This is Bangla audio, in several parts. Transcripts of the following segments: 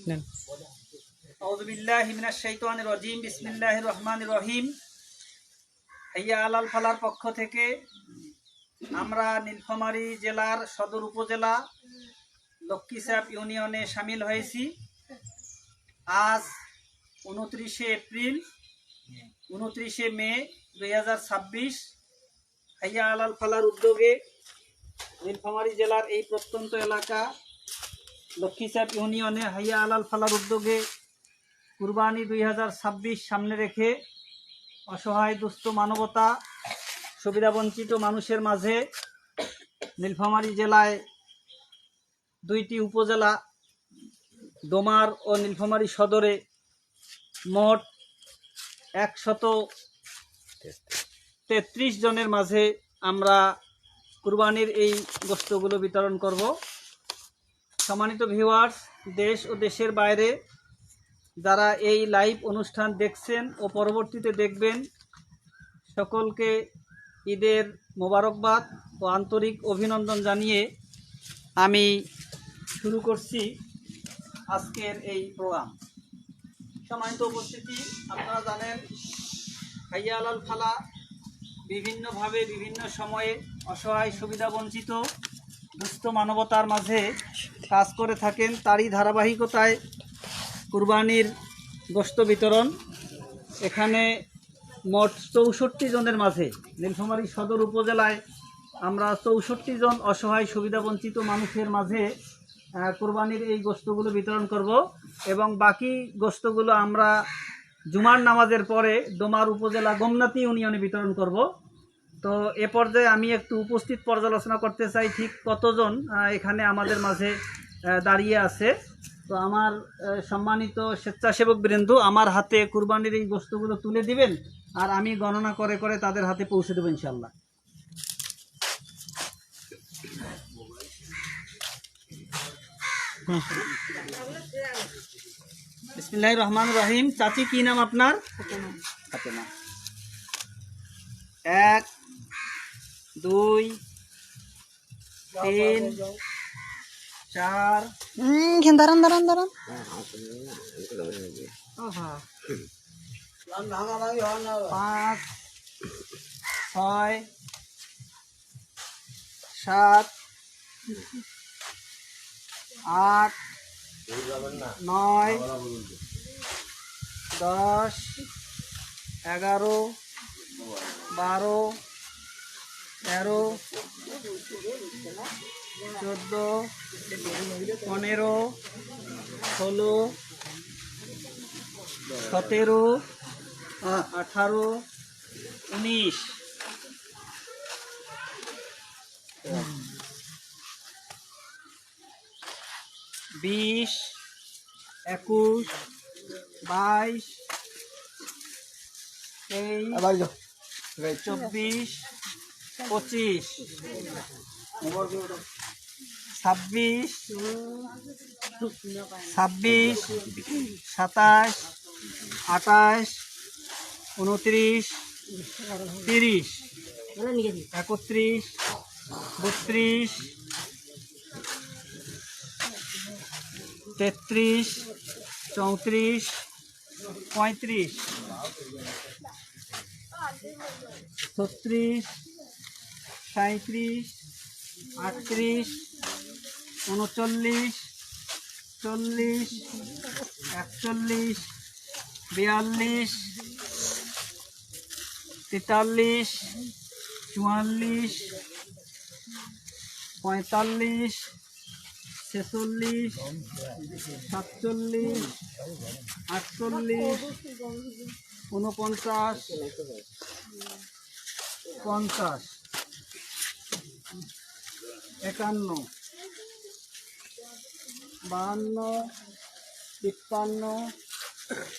আউযু বিল্লাহি মিনাশ শাইতানির রাজিম। বিসমিল্লাহির রহমানির রহিম। হাইয়া আলাল ফালার পক্ষ থেকে আমরা নীলফামারী জেলার সদর উপজেলা লক্ষ্মীচাপ ইউনিয়নে শামিল হয়েছি। আজ 29 এপ্রিল 29 মে 2026 হাইয়া আলাল ফালার উদ্যোগে নীলফামারী জেলার এই প্রত্যন্ত এলাকা লক্ষ্মীচাপ ইউনিয়নে হাইয়া আলাল ফালার উদ্যোগে কুরবানি 2026 সামনে রেখে অসহায় দুস্থ মানবতা সুবিধাবঞ্চিত মানুষের মাঝে নীলফামারী জেলায় 2টি উপজেলা ডোমার ও নীলফামারী সদরে মোট 133 জনের মাঝে আমরা কুরবানির এই গোশতগুলো বিতরণ করব। সম্মানিত ভিউয়ার্স, দেশ ও দেশের বাইরে যারা এই লাইভ অনুষ্ঠান দেখছেন ও পরবর্তীতে দেখবেন, সকলকে ঈদের মোবারকবাদ ও আন্তরিক অভিনন্দন জানিয়ে আমি শুরু করছি আজকের এই প্রোগ্রাম। সম্মানিত উপস্থিতি, আপনারা জানেন হাইয়া আলাল ফালা বিভিন্নভাবে বিভিন্ন সময়ে অসহায় সুবিধাবঞ্চিত দুস্থ মানবতার মাঝে কাজ করে থাকেন। তারই ধারাবাহিকতায় কুরবানির গোশত বিতরণ। এখানে মোট 64 জনের মাঝে নীলফামারী সদর উপজেলায় আমরা 64 জন অসহায় সুবিধাবঞ্চিত মানুষের মাঝে কুরবানির এই গোশতগুলো বিতরণ করব এবং বাকি গোশতগুলো আমরা জুমার নামাজের পরে ডোমার উপজেলা গোমনাথী ইউনিয়নে বিতরণ করব। তো এ পর্যায়ে আমি একটু উপস্থিত পর্যালোচনা করতে চাই ঠিক কতজন এখানে আমাদের মাঝে দাঁড়িয়ে আছে। তো আমার সম্মানিত স্বেচ্ছাসেবক বৃন্দ আমার হাতে কুরবানির এই গোশতগুলো তুলে দিবেন আর আমি গণনা করে করে তাদের হাতে পৌঁছে দেবো ইনশাল্লাহ। বিসমিল্লাহির রহমানির রহিম। চাচি, কি নাম আপনার? ফাতেমা। 1 2 3 4 দাঁড়ান 5 6 7 8 9 10 11 12 13 14 15 16 17 18 19 20 21 22 23 24 25 26 27 28 29 30 31 32 33 34 35 36 37 38 39 40 41 42 43 44 45 46 47 48 49 50 51 52 53 54 55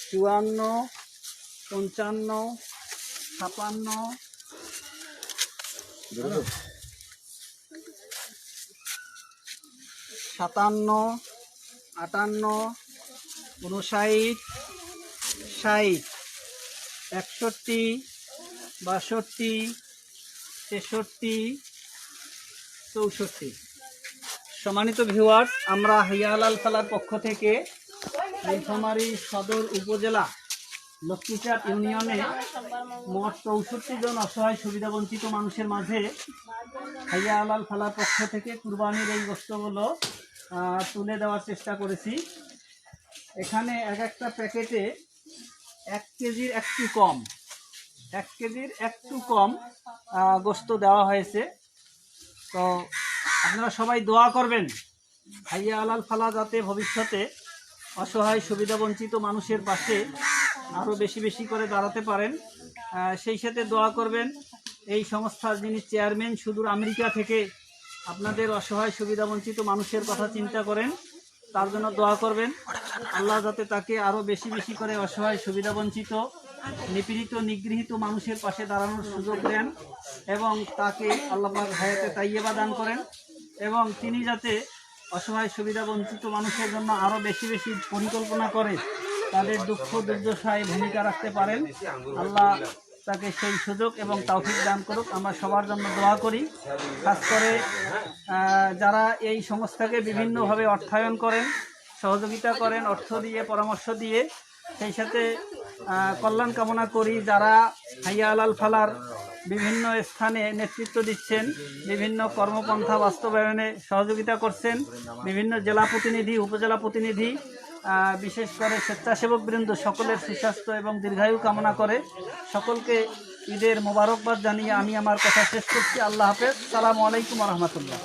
56 57 58 59 60 61 62 63 64। সম্মানিত ভিউয়ার্স, আমরা হাইয়া আলাল ফালার পক্ষ থেকে নীলফামারী সদর উপজেলা লক্ষ্মীচাঁদ ইউনিয়নে মোট 64 জন অসহায় সুবিধাবঞ্চিত মানুষের মাঝে হাইয়া আলাল ফালার পক্ষ থেকে কুরবানির এই গোশতগুলো তুলে দেওয়ার চেষ্টা করেছি। এখানে এক একটা প্যাকেটে 1 কেজির একটু কম গোশত দেওয়া হয়েছে। তো আপনারা সবাই দোয়া করবেন হাইয়া আলাল ফালা যাতে ভবিষ্যতে অসহায় সুবিধাবঞ্চিত মানুষের পাশে আরও বেশি বেশি করে দাঁড়াতে পারেন, সেই সাথে দোয়া করবেন এই সংস্থার যিনি চেয়ারম্যান সুদূর আমেরিকা থেকে আপনাদের অসহায় সুবিধাবঞ্চিত মানুষের কথা চিন্তা করেন, তার জন্য দোয়া করবেন আল্লাহ যাতে তাকে আরও বেশি বেশি করে অসহায় সুবিধাবঞ্চিত নিপীড়িত নিগৃহীত মানুষের পাশে দাঁড়ানোর সুযোগ দেন এবং তাকে আল্লাহ পাক হায়াতে তাইয়্যিবা দান করেন এবং তিনি যাতে অসহায় সুবিধাবঞ্চিত মানুষের জন্য আরও বেশি বেশি পরিকল্পনা করে তাদের দুঃখ দুর্দশায় ভূমিকা রাখতে পারেন। আল্লাহ তাকে সেই সুযোগ এবং তৌফিক দান করুক। আমরা সবার জন্য দোয়া করি। খাস করে যারা এই সংস্থাকে বিভিন্নভাবে অর্থায়ন করেন, সহযোগিতা করেন, অর্থ দিয়ে, পরামর্শ দিয়ে, সেই সাথে কল্যাণ কামনা করি যারা হাইয়া আলাল ফালার বিভিন্ন স্থানে নেতৃত্ব দিচ্ছেন, বিভিন্ন কর্মপন্থা বাস্তবায়নে সহযোগিতা করছেন, বিভিন্ন জেলা প্রতিনিধি, উপজেলা প্রতিনিধি, বিশেষ করে স্বেচ্ছাসেবক বৃন্দ সকলের সুস্বাস্থ্য এবং দীর্ঘায়ু কামনা করে সকলকে ঈদের মোবারকবাদ জানিয়ে আমি আমার কথা শেষ করছি। আল্লাহ হাফেজ। আসসালামু আলাইকুম ওয়া রাহমাতুল্লাহ।